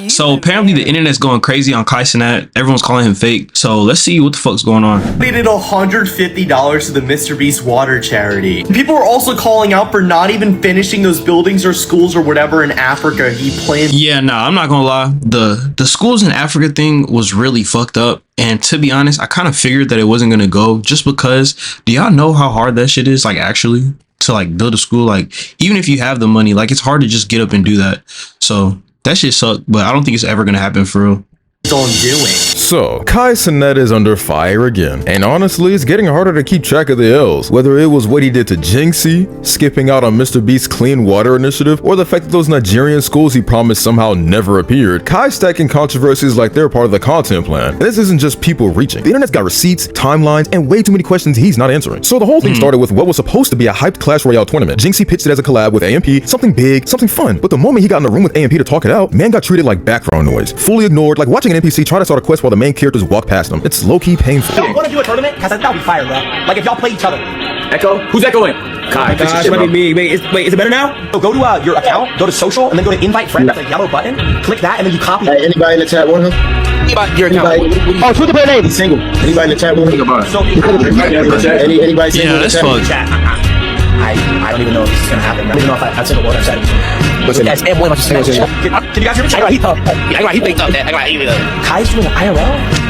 So apparently the internet's going crazy on Kai Cenat. Everyone's calling him fake. So let's see what the fuck's going on. Donated $150 to the Mr. Beast water charity. People are also calling out for not even finishing those buildings or schools or whatever in Africa he planned. Yeah, nah, I'm not gonna lie. The schools in Africa thing was really fucked up. And to be honest, I kind of figured that it wasn't gonna go just because, do y'all know how hard that shit is, like, actually, to like build a school? Like, even if you have the money, like, it's hard to just get up and do that. So that shit sucked, but I don't think it's ever gonna happen for real. On doing. So, Kai Cenat is under fire again, and honestly, it's getting harder to keep track of the L's, whether it was what he did to Jynxzi, skipping out on Mr. Beast's clean water initiative, or the fact that those Nigerian schools he promised somehow never appeared. Kai's stacking controversies like they're part of the content plan, and this isn't just people reaching. The internet's got receipts, timelines, and way too many questions he's not answering. So the whole thing started with what was supposed to be a hyped Clash Royale tournament. Jynxzi pitched it as a collab with AMP, something big, something fun, but the moment he got in the room with AMP to talk it out, man got treated like background noise, fully ignored, like watching an NPC try to start a quest while the main characters walk past them. It's low-key painful. Y'all want to do a tournament? Cause that would be fire, bro. Like if y'all play each other. Echo? Who's echoing? Kai, fix your shit, bro. Wait, is it better now? So go to your account, go to social, and then go to invite friend. That's a yellow button. Click that, and then you copy. Hey, anybody in the chat want him? Your account. Oh, who's the player name? He's single. Anybody in the chat want him? So, Anybody single? Yeah, that's fucked. I don't even know if this is gonna happen. I don't even know if I've said a word I've said. Listen, Can you guys hear me? I got heat up. Kai's doing IRL?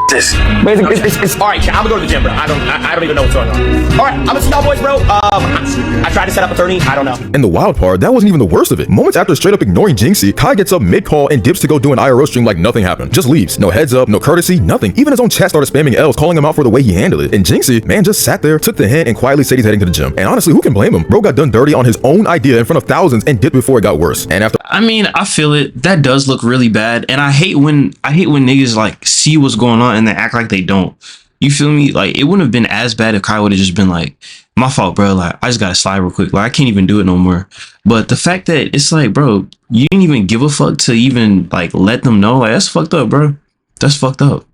This. It's all right, chat. I'm gonna go to the gym, bro. I don't even know what's going on. All right, I'm gonna see y'all boys, bro. I tried to set up a 30. I don't know. And the wild part, that wasn't even the worst of it. Moments after straight up ignoring Jynxzi, Kai gets up mid-call and dips to go do an IRL stream like nothing happened. Just leaves. No heads up, no courtesy, nothing. Even his own chat started spamming L's, calling him out for the way he handled it. And Jynxzi, man, just sat there, took the hint, and quietly said he's heading to the gym. And honestly, who can blame him? Bro got done dirty on his own idea in front of thousands and dipped before it got worse. And after, I mean, I feel it. That does look really bad. And I hate when niggas like see what's going on and they act like they don't. You feel me? Like, it wouldn't have been as bad if Kai would have just been like, my fault, bro. Like, I just gotta slide real quick. Like, I can't even do it no more. But the fact that it's like, bro, you didn't even give a fuck to even like let them know, like, that's fucked up, bro. That's fucked up.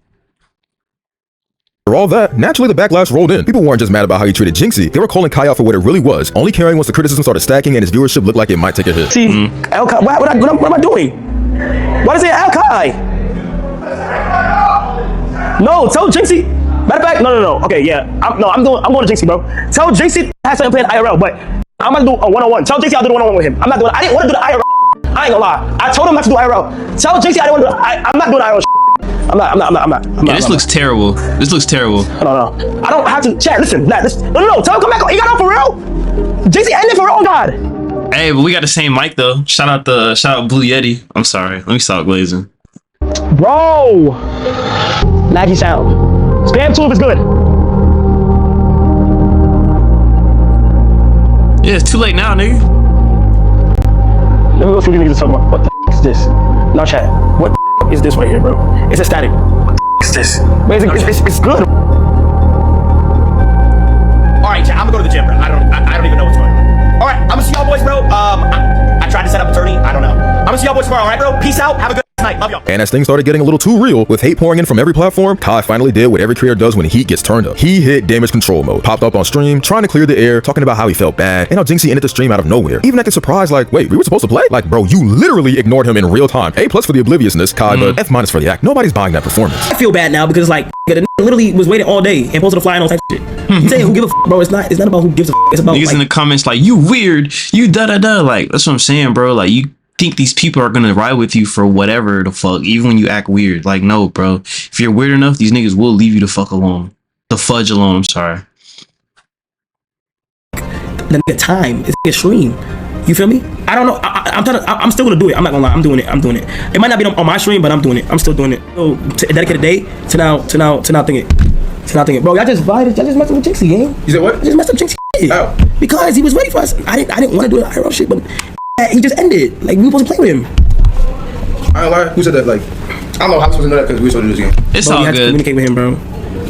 for all that, naturally the backlash rolled in. People weren't just mad about how he treated Jynxzi, they were calling Kai out for what it really was, only caring once the criticism started stacking and his viewership looked like it might take a hit. See, El Kai, what am I doing? Why does it El Kai? No, tell Jynxzi. Matter of fact, no. Okay, yeah, I'm going to Jynxzi, bro. Tell Jynxzi has something playing IRL, but I'm gonna do a one-on-one. Tell Jynxzi I'll do the one-on-one with him. I didn't want to do the IRL. I ain't gonna lie. I told him not to do IRL. Tell Jynxzi I didn't want to do. I'm not doing IRL. I'm not. Yeah, this looks terrible. This looks terrible. No. I don't have to. Chat, listen. No. Tell him come back. He got on for real. Jynxzi ended for real. Oh God. Hey, but we got the same mic though. Shout out Blue Yeti. I'm sorry. Let me stop glazing. Bro. Laggy sound. Spam 2 if it's good. Yeah, it's too late now, nigga. Let me go through these niggas talking about. What the f is this? Now chat. What the f is this right here, bro? It's a static. What the f is this? Wait, it's good. Alright, chat, I'm gonna go to the gym, bro. I don't even know what's going on. Alright, I'm gonna see y'all boys, bro. I tried to set up a 30. I don't know. I'm gonna see y'all boys tomorrow, alright, bro? Peace out. Have a good night. Love y'all. And as things started getting a little too real, with hate pouring in from every platform, Kai finally did what every creator does when heat gets turned up. He hit damage control mode, popped up on stream, trying to clear the air, talking about how he felt bad, and how Jynxzi ended the stream out of nowhere. Even acting surprised like, wait, we were supposed to play? Like, bro, you literally ignored him in real time. A+ for the obliviousness, Kai, but F- for the act. Nobody's buying that performance. I feel bad now because like the literally was waiting all day and posted a fly and all types of shit. I'm saying who give a f, bro? It's not about who gives a f. It's about Niggas like, in the comments like, you weird, you da-da-da. Like, that's what I'm saying, bro. Like, you think these people are gonna ride with you for whatever the fuck, even when you act weird. Like, no, bro. If you're weird enough, these niggas will leave you the fuck alone. The fudge alone, I'm sorry. the time. It's a stream. You feel me? I don't know. I'm still gonna do it. I'm not gonna lie. I'm doing it. It might not be on my stream, but I'm doing it. I'm still doing it. So dedicate a day to now thinking. Bro, y'all just messed with Jynxzi, gang. You said what? I just messed up Jynxzi. How? Because he was ready for us. I didn't want to do the IRL shit, but he just ended. Like, we were supposed to play with him. I don't lie. Who said that? Like, I don't know how I'm supposed to know that because we were supposed to do this game. It's Bro, all we had to good. communicate with him, bro.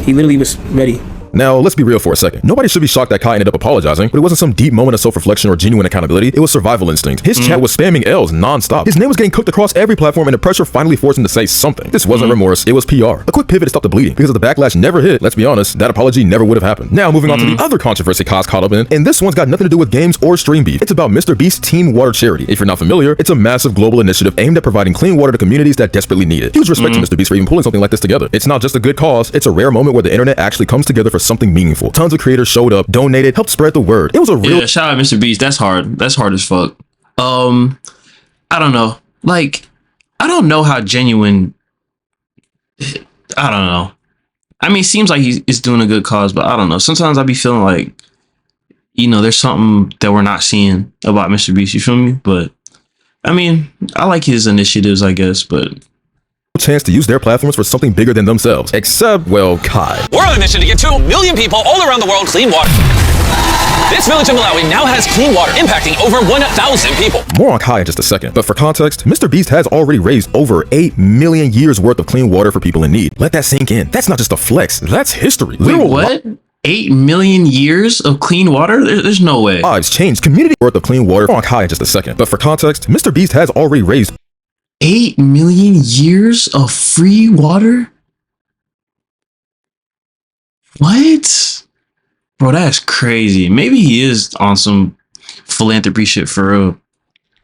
He literally was ready. Now, let's be real for a second. Nobody should be shocked that Kai ended up apologizing, but it wasn't some deep moment of self-reflection or genuine accountability. It was survival instinct. His chat was spamming L's non-stop. His name was getting cooked across every platform, and the pressure finally forced him to say something. This wasn't remorse, it was PR. A quick pivot to stop the bleeding. Because if the backlash never hit, let's be honest, that apology never would have happened. Now, moving on to the other controversy Kai's caught up in, and this one's got nothing to do with games or stream beef. It's about Mr. Beast's Team Water charity. If you're not familiar, it's a massive global initiative aimed at providing clean water to communities that desperately need it. Huge respect to Mr. Beast for even pulling something like this together. It's not just a good cause, it's a rare moment where the internet actually comes together for something meaningful. Tons of creators showed up, donated, helped spread the word. It was a real— Yeah, shout out Mr. Beast. That's hard. That's hard as fuck. I don't know. Like, I don't know how genuine. I don't know. I mean, it seems like he's doing a good cause, but I don't know. Sometimes I be feeling like, you know, there's something that we're not seeing about Mr. Beast. You feel me? But I mean, I like his initiatives, I guess, but chance to use their platforms for something bigger than themselves. Except, well, Kai. We're on a mission to get 2 million people all around the world clean water. This village of Malawi now has clean water, impacting over 1,000 people. More on Kai in just a second, but for context, Mr. Beast has already raised over 8 million years worth of clean water for people in need. Let that sink in. That's not just a flex, that's history. Wait, what? 8 million years of clean water? There's no way. Lives changed, community worth of clean water. More on Kai in just a second, but for context, Mr. Beast has already raised 8 million years of free water? What? Bro, that's crazy. Maybe he is on some philanthropy shit for real.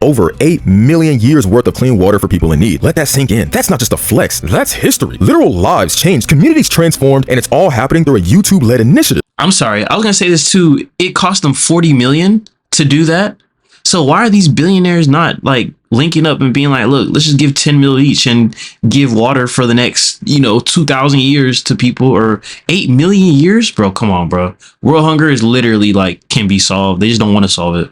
Over 8 million years worth of clean water for people in need. Let that sink in. That's not just a flex, that's history. Literal lives changed, communities transformed, and it's all happening through a YouTube-led initiative. I'm sorry, I was gonna say this too. It cost them 40 million to do that. So why are these billionaires not like linking up and being like, look, let's just give 10 mil each and give water for the next, 2,000 years to people, or 8 million years? Bro, come on, bro. World hunger is literally like can be solved. They just don't want to solve it.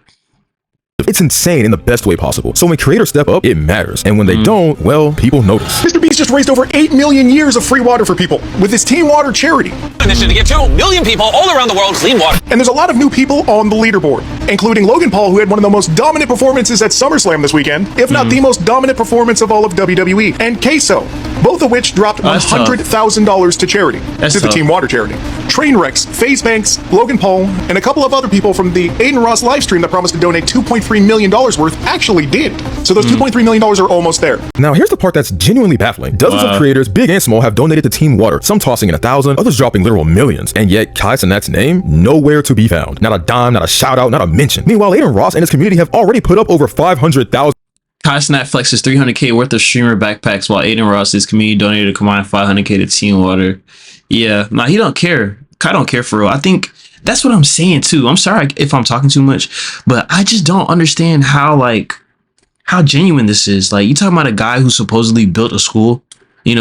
It's insane in the best way possible. So when creators step up, it matters. And when they don't, well, people notice. Mr. Beast just raised over 8 million years of free water for people with his Team Water charity. Mission to get 2 million people all around the world clean water. And there's a lot of new people on the leaderboard, including Logan Paul, who had one of the most dominant performances at SummerSlam this weekend, if not the most dominant performance of all of WWE, and Queso, both of which dropped $100,000 to charity, the Team Water charity. Trainwrecks, FaZe Banks, Logan Paul, and a couple of other people from the Aiden Ross livestream that promised to donate $2.3 million worth actually did. So those $2.3 million are almost there. Now here's the part that's genuinely baffling. Dozens of creators, big and small, have donated to Team Water, some tossing in 1,000, others dropping literal millions. And yet Kai Cenat's name, nowhere to be found. Not a dime, not a shout out, not a mention. Meanwhile, Aiden Ross and his community have already put up over 500,000. Kai Cenat flexes 300K worth of streamer backpacks while Aiden Ross's community donated a combined 500K to Team Water. Yeah, nah, he don't care. Kai don't care for real. I think that's what I'm saying too. I'm sorry if I'm talking too much, but I just don't understand how genuine this is. Like, you talking about a guy who supposedly built a school,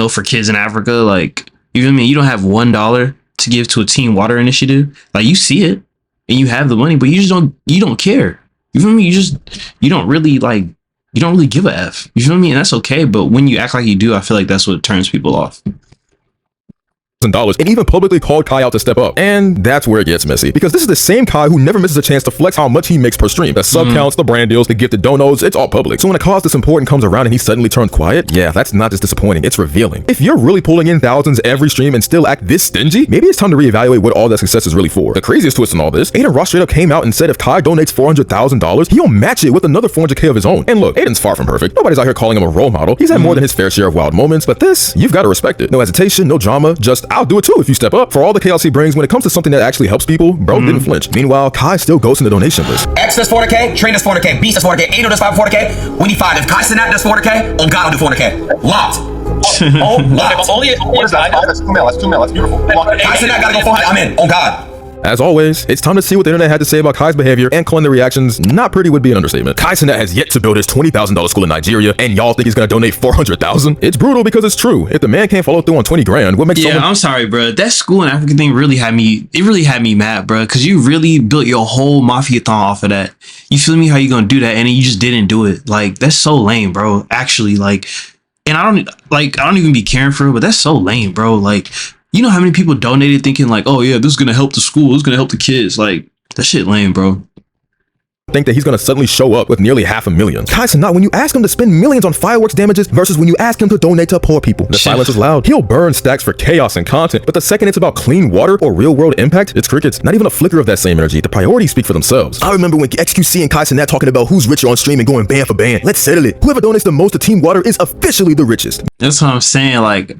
for kids in Africa. Like, you feel me? You don't have $1 to give to a Team Water initiative. Like, you see it and you have the money, but you don't care. You feel me? You don't really give a F. You feel me? And that's okay. But when you act like you do, I feel like that's what turns people off. $1,000 and even publicly called Kai out to step up. And that's where it gets messy, because this is the same Kai who never misses a chance to flex how much he makes per stream. The sub counts, the brand deals, the gifted donos, it's all public. So when a cause this important comes around and he suddenly turns quiet, yeah, that's not just disappointing, it's revealing. If you're really pulling in thousands every stream and still act this stingy, maybe it's time to reevaluate what all that success is really for. The craziest twist in all this, Aiden Ross straight up came out and said if Kai donates $400,000, he'll match it with another $400K of his own. And look, Aiden's far from perfect. Nobody's out here calling him a role model. He's had more than his fair share of wild moments, but this, you've got to respect it. No hesitation, no drama, just I'll do it too if you step up. For all the chaos he brings, when it comes to something that actually helps people, bro didn't flinch. Meanwhile, Kai still goes in the donation list. X does 400K, Train does 400K, Beast does 400K, Angel does 400K. We need 5. If Kai Cenat does 400K, on God will do 400K. Locked. Locked. What is that? That's 2 mil. That's 2 mil. That's beautiful. Kai Cenat gotta go 400. I'm in. On God. As always, it's time to see what the internet had to say about Kai's behavior, and calling the reactions not pretty would be an understatement. Kai Cenat has yet to build his $20,000 school in Nigeria, and y'all think he's gonna donate $400,000? It's brutal because it's true. If the man can't follow through on 20 grand, what makes someone— I'm sorry, bro. That school in Africa thing really had me mad, bro, because you really built your whole mafia-thon off of that. You feel me? How you gonna do that, and then you just didn't do it? Like, that's so lame, bro. Actually, like, and I don't even be caring for it, but that's so lame, bro. Like, you know how many people donated thinking like, oh yeah, this is gonna help the school, this is gonna help the kids. Like, that shit lame, bro. think that he's gonna suddenly show up with nearly 500,000. Kai Cenat, when you ask him to spend millions on fireworks damages versus when you ask him to donate to poor people, the silence is loud. He'll burn stacks for chaos and content, but the second it's about clean water or real world impact, it's crickets. Not even a flicker of that same energy. The priorities speak for themselves. I remember when XQC and Kai Cenat talking about who's richer on stream and going band for band. Let's settle it. Whoever donates the most to Team Water is officially the richest. That's what I'm saying. Like,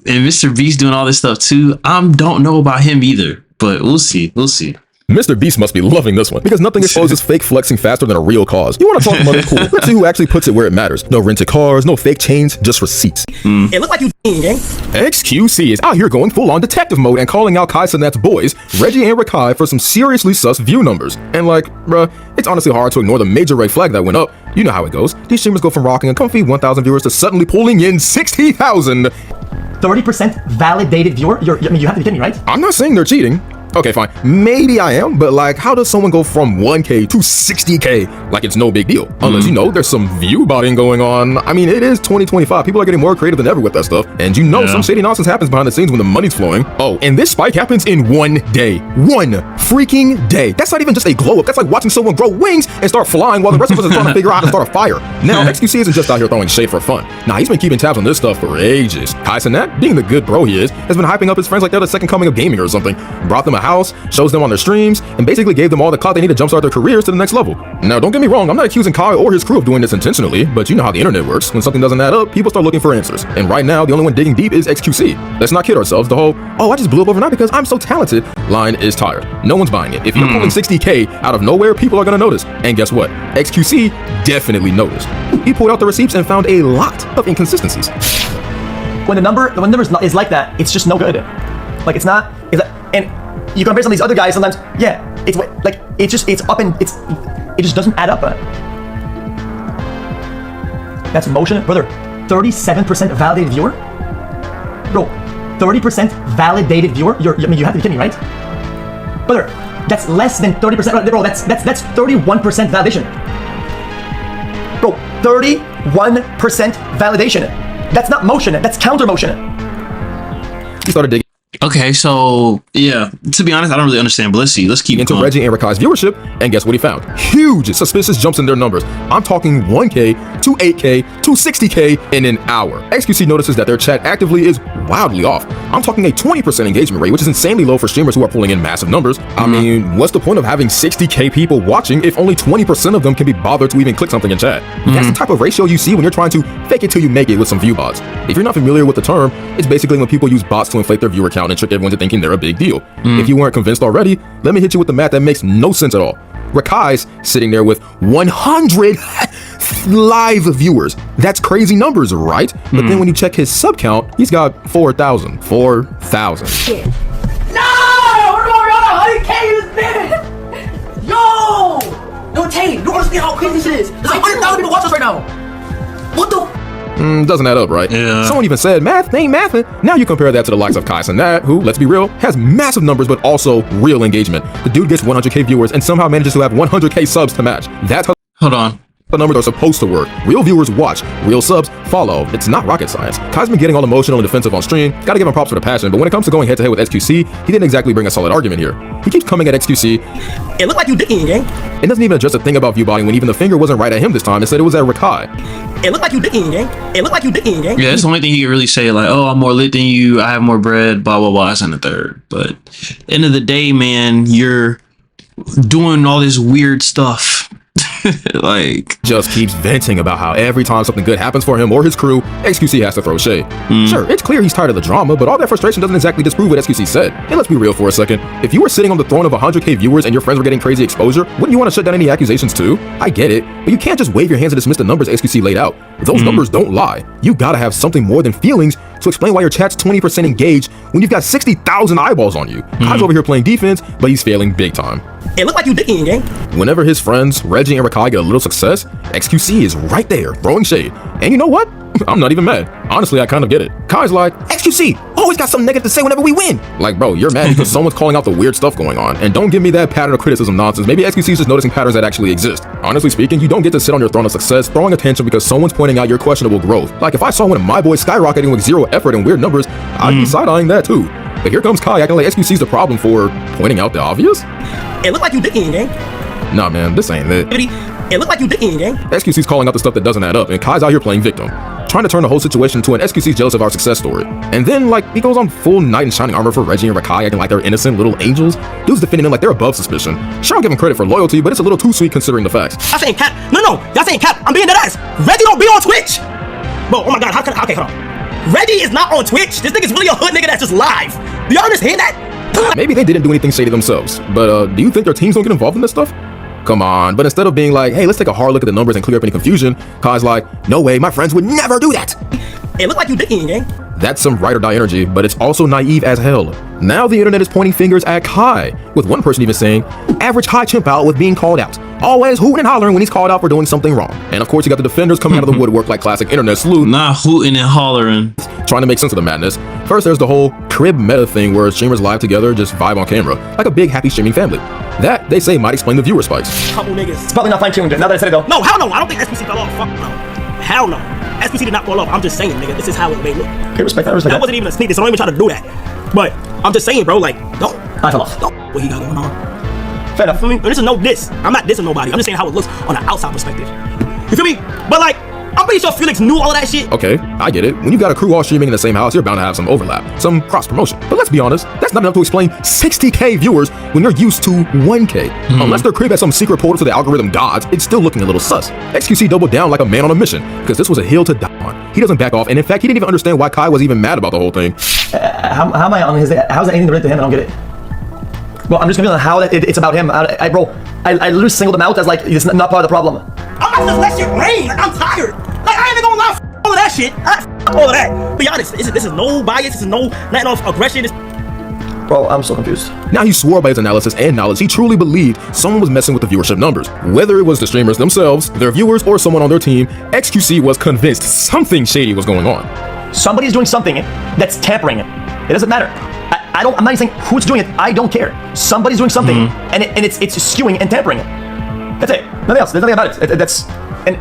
if Mr. Beast doing all this stuff too, I don't know about him either, but we'll see. We'll see. Mr. Beast must be loving this one because nothing exposes fake flexing faster than a real cause. You want to talk money? Cool. Let's see who actually puts it where it matters. No rented cars, no fake chains, just receipts. It looked like you gang. XQC is out here going full-on detective mode and calling out Kai Cenat's boys, Reggie and Rakai, for some seriously sus view numbers. And like, bruh, it's honestly hard to ignore the major red flag that went up. You know how it goes. These streamers go from rocking a comfy 1,000 viewers to suddenly pulling in 60,000. 30% validated viewer? I mean, you have to be kidding me, right? I'm not saying they're cheating. Okay, fine. Maybe I am, but like, how does someone go from 1K to 60K like it's no big deal? Unless, you know, there's some Viewbotting going on. I mean, it is 2025. People are getting more creative than ever with that stuff. And you know, some shady nonsense happens behind the scenes when the money's flowing. Oh, and this spike happens in 1 day. 1 freaking day. That's not even just a glow up. That's like watching someone grow wings and start flying while the rest of us are trying to figure out how to start a fire. Now, XQC isn't just out here throwing shade for fun. Nah, he's been keeping tabs on this stuff for ages. Kai Cenat, being the good bro he is, has been hyping up his friends like they're the second coming of gaming or something. Brought them a house, shows them on their streams, and basically gave them all the clout they need to jumpstart their careers to the next level. Now, don't get me wrong, I'm not accusing Kai or his crew of doing this intentionally, but you know how the internet works. When something doesn't add up, people start looking for answers. And right now, the only one digging deep is XQC. Let's not kid ourselves. The whole, oh, I just blew up overnight because I'm so talented line is tired. No one's buying it. If you're pulling 60K out of nowhere, people are gonna notice. And guess what? XQC definitely noticed. He pulled out the receipts and found a lot of inconsistencies. When the number is like that, it's just no good. Like, it's not, and you compare some of these other guys sometimes, yeah, it's like, it's up and it just doesn't add up. That's motion, brother. 37% validated viewer? Bro, 30% validated viewer? I mean, you have to be kidding me, right? Brother, that's less than 30%, bro, that's 31% validation. Bro, 31% validation. That's not motion, that's counter motion. He started digging Okay, so yeah, to be honest, I don't really understand, but let's see. Let's keep into going. Reggie and Rakai's viewership, and guess what he found? Huge suspicious jumps in their numbers. I'm talking 1K to 8K to 60K in an hour. XQC notices that their chat actively is wildly off. I'm talking a 20% engagement rate, which is insanely low for streamers who are pulling in massive numbers. I mean, what's the point of having 60K people watching if only 20% of them can be bothered to even click something in chat? That's the type of ratio you see when you're trying to fake it till you make it with some view bots. If you're not familiar with the term, it's basically when people use bots to inflate their viewer count and trick everyone into thinking they're a big deal. If you weren't convinced already, let me hit you with the math that makes no sense at all. Rakai's sitting there with 100 live viewers. That's crazy numbers, right? But then when you check his sub count, he's got 4,000. 4,000. No! We're on 100K in this minute! Yo! No, Tay, you don't understand how crazy this is. There's like 100,000 people watch us right now. What the? Doesn't add up, right? Yeah. Someone even said, math ain't mathin'. Now you compare that to the likes of Kai Cenat, who, let's be real, has massive numbers but also real engagement. The dude gets 100K viewers and somehow manages to have 100K subs to match. That's how Hold on. the numbers are supposed to work. Real viewers watch, real subs follow. It's not rocket science. Kai's been getting all emotional and defensive on stream. Gotta give him props for the passion, but when it comes to going head to head with XQC, he didn't exactly bring a solid argument here. He keeps coming at XQC. It looked like you dicking, gang. It doesn't even address a thing about Viewbotting when even the finger wasn't right at him this time. Instead, it was at Rakai. It looked like you dicking, gang. It looked like you dicking, gang. Yeah, that's the only thing he can really say, like, oh, I'm more lit than you, I have more bread, blah, blah, blah, that's in the third. But at the end of the day, man, you're doing all this weird stuff. Like, just keeps venting about how every time something good happens for him or his crew, XQC has to throw shade. Sure, it's clear he's tired of the drama, but all that frustration doesn't exactly disprove what XQC said. And let's be real for a second. If you were sitting on the throne of 100K viewers and your friends were getting crazy exposure, wouldn't you want to shut down any accusations too? I get it, but you can't just wave your hands and dismiss the numbers XQC laid out. Those numbers don't lie. You gotta have something more than feelings to explain why your chat's 20% engaged when you've got 60,000 eyeballs on you. Kai's over here playing defense, but he's failing big time. It looked like you dicking, gang. Whenever his friends, Reggie and Rakai, get a little success, XQC is right there, throwing shade. And you know what? I'm not even mad. Honestly, I kind of get it. Kai's like, XQC, always got something negative to say whenever we win. Like, bro, you're mad because someone's calling out the weird stuff going on. And don't give me that pattern of criticism nonsense. Maybe XQC's just noticing patterns that actually exist. Honestly speaking, you don't get to sit on your throne of success throwing attention because someone's pointing out your questionable growth. Like, if I saw one of my boys skyrocketing with zero effort and weird numbers, I'd be side-eyeing that too. But here comes Kai acting like XQC's the problem for pointing out the obvious. It looked like you dicking, gang. Nah, man, this ain't it. It looked like you dicking, gang. XQC's calling out the stuff that doesn't add up, and Kai's out here playing victim, trying to turn the whole situation into an XQC's jealous of our success story. And then, like, he goes on full knight in shining armor for Reggie and Rakai, acting like they're innocent little angels. Dude's defending them like they're above suspicion. Sure, I'll give him credit for loyalty, but it's a little too sweet considering the facts. I'm saying cap. No, y'all saying cap. I'm being dead ass. Reggie don't be on Twitch. Bro, oh my god, okay, hold on. Reggie is not on Twitch. This nigga's really a hood nigga that's just live. Do y'all understand that? Maybe they didn't do anything shady themselves, but do you think their teams don't get involved in this stuff? Come on, but instead of being like, hey, let's take a hard look at the numbers and clear up any confusion, Kai's like, no way, my friends would never do that. It looked like you dicking, gang. That's some ride or die energy, but it's also naive as hell. Now the internet is pointing fingers at Kai, with one person even saying, average Kai chimp out with being called out. Always hooting and hollering when he's called out for doing something wrong. And of course you got the defenders coming out of the woodwork like classic internet sleuth. Nah, hooting and hollering. Trying to make sense of the madness. First there's the whole crib meta thing where streamers live together just vibe on camera, like a big happy streaming family. That, they say, might explain the viewer spikes. Couple niggas. It's probably not fine-tuned, now that I said it though. No, hell no, I don't think SPC fell off. Fuck no. Hell no. SPC did not fall off. I'm just saying, nigga, this is how it made look. Okay, respect that. That wasn't even a sneak this, so don't even try to do that. But I'm just saying, bro, like, no. I fell off. No. What he got going on? Fair enough. For me, this is no diss. I'm not dissing nobody. I'm just saying how it looks on an outside perspective. You feel me? But like, I'm pretty sure Felix knew all of that shit. Okay, I get it. When you got a crew all streaming in the same house, you're bound to have some overlap, some cross-promotion. But let's be honest, that's not enough to explain 60K viewers when you're used to 1K. Unless their crib has some secret portal to the algorithm gods, it's still looking a little sus. XQC doubled down like a man on a mission, because this was a hill to die on. He doesn't back off, and in fact, he didn't even understand why Kai was even mad about the whole thing. How am I on his... How's that anything related to him? I don't get it. Well, I'm just confused on how it's about him. Bro, I literally singled him out as like, it's not part of the problem. I'm about to just let shit rain. Like, I'm tired. Like, I ain't even gonna lie, all of that shit. All of that. Be honest, this is no bias. This is no letting off aggression. Bro, I'm so confused. Now he swore by his analysis and knowledge he truly believed someone was messing with the viewership numbers. Whether it was the streamers themselves, their viewers, or someone on their team, XQC was convinced something shady was going on. Somebody's doing something that's tampering it. It doesn't matter. I'm not even saying who's doing it. I don't care. Somebody's doing something, and it's skewing and tampering it. That's it. Nothing else. There's nothing about it. And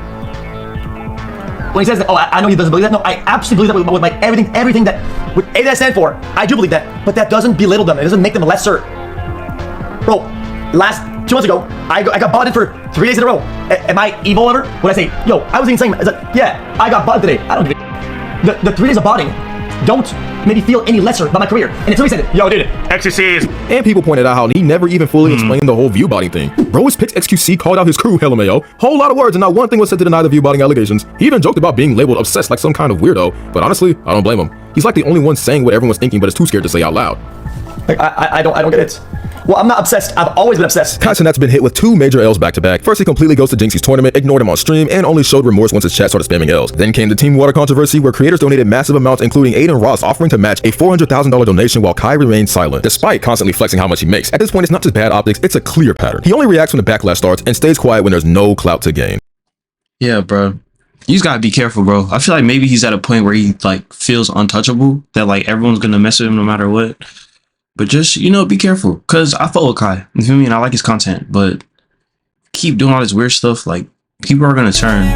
when he says that, oh, I know he doesn't believe that. No, I absolutely believe that with like everything that with A that I stand for. I do believe that, but that doesn't belittle them. It doesn't make them lesser. Bro, last 2 months ago, I got botted for 3 days in a row. Am I evil ever? When I say, yo, I was even saying, yeah, I got botted today. I don't give a... The 3 days of botting don't make me feel any lesser about my career. And until he said, yo, dude, XQC. And people pointed out how he never even fully explained the whole viewbotting thing. Bro was picked XQC, called out his crew, LMAO, whole lot of words, and not one thing was said to deny the viewbotting allegations. He even joked about being labeled obsessed like some kind of weirdo, but honestly, I don't blame him. He's like the only one saying what everyone's thinking, but is too scared to say out loud. Like, I don't get it. Well, I'm not obsessed. I've always been obsessed. Kai Cenat's been hit with 2 major L's back-to-back. First, he completely ghosted Jynxzi's tournament, ignored him on stream, and only showed remorse once his chat started spamming L's. Then came the Team Water controversy, where creators donated massive amounts, including Aiden Ross offering to match a $400,000 donation while Kai remained silent, despite constantly flexing how much he makes. At this point, it's not just bad optics, it's a clear pattern. He only reacts when the backlash starts and stays quiet when there's no clout to gain. Yeah, bro. You just gotta be careful, bro. I feel like maybe he's at a point where he like feels untouchable, that like everyone's gonna mess with him no matter what. But just, you know, be careful. Cause I follow Kai. You feel me? And I like his content. But keep doing all this weird stuff, like people are gonna turn.